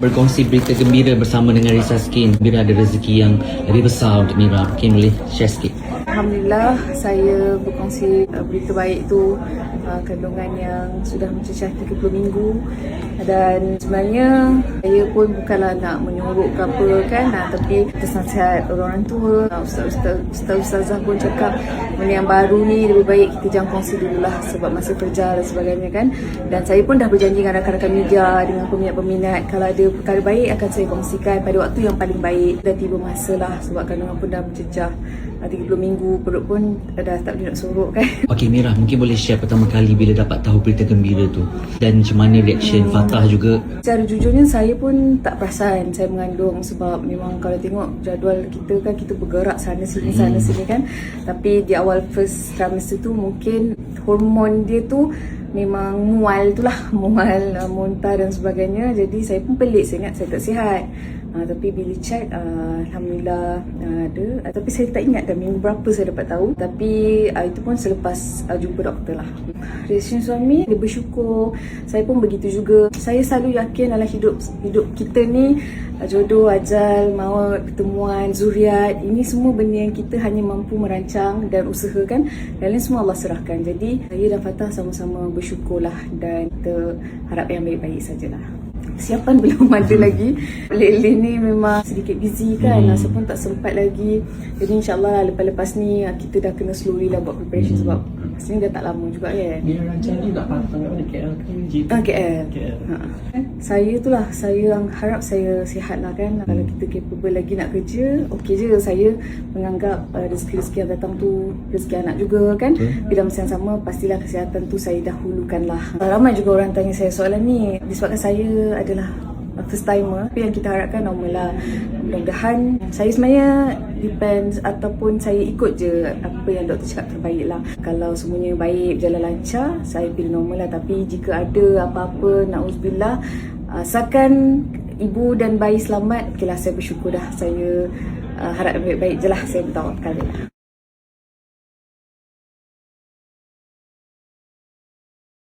Berkongsi berita gembira bersama dengan Risa Skin. Mira ada rezeki yang lebih besar untuk Mira. Mungkin boleh share sikit. Alhamdulillah, saya berkongsi berita baik tu, kandungan yang sudah mencecah 30 minggu. Dan sebenarnya saya pun bukanlah nak menyuruh ke apa kan, tapi atas nasihat orang tua, ustazah pun cakap benda yang baru ni lebih baik kita jangan kongsi dululah sebab masih kerja dan sebagainya kan. Dan saya pun dah berjanji dengan rakan-rakan media, dengan peminat-peminat, kalau ada perkara baik akan saya kongsikan pada waktu yang paling baik. Dah tiba masa lah sebab kandungan pun dah mencecah 30 minggu, perut pun dah tak boleh nak sorok kan. Okey Mira, mungkin boleh share pertama kali bila dapat tahu berita gembira tu dan macam mana reaction Fatah juga. Secara jujurnya saya pun tak perasan saya mengandung sebab memang kalau tengok jadual kita kan kita bergerak sana sini kan. Tapi di awal first trimester tu mungkin hormon dia tu memang mual tu lah, mual, muntah dan sebagainya. Jadi saya pun pelik, saya ingat saya tak sihat. Tapi bila check, Alhamdulillah ada. Tapi saya tak ingat dah minggu berapa saya dapat tahu. Tapi itu pun selepas jumpa doktor lah. Reaction suami, dia bersyukur. Saya pun begitu juga. Saya selalu yakin dalam hidup kita ni, jodoh, ajal, maut, pertemuan, zuriat, ini semua benda yang kita hanya mampu merancang dan usahakan. Dan lain semua Allah serahkan. Jadi saya dan Fatah sama-sama bersyukurlah dan kita harap yang baik-baik sajalah. Siapan belum ada lagi. Lately ni memang sedikit busy kan, rasa pun tak sempat lagi. Jadi insyaAllah lepas-lepas ni kita dah kena slowly lah buat preparation sebab sini dah tak lama juga kan. Mira rancang ni tak patang kat mana? KL ke JP? KL. KL. Saya tu lah, saya yang harap saya sihat lah kan. Kalau kita capable lagi nak kerja, okey je. Saya menganggap rezeki-rezeki yang datang tu rezeki anak juga kan. Tapi dalam masa yang sama pastilah kesihatan tu saya dahulukan lah. Ramai juga orang tanya saya soalan ni disebabkan saya adalah first timer. Tapi yang kita harapkan normal lah. Mudah-mudahan saya sebenarnya depends ataupun saya ikut je apa yang doktor cakap terbaik lah. Kalau semuanya baik, berjalan lancar, saya pilih normal lah. Tapi jika ada apa-apa, na'udzubillah, asalkan ibu dan bayi selamat, okeylah saya bersyukur dah. Saya harap baik-baik je lah, saya bertawakal je lah.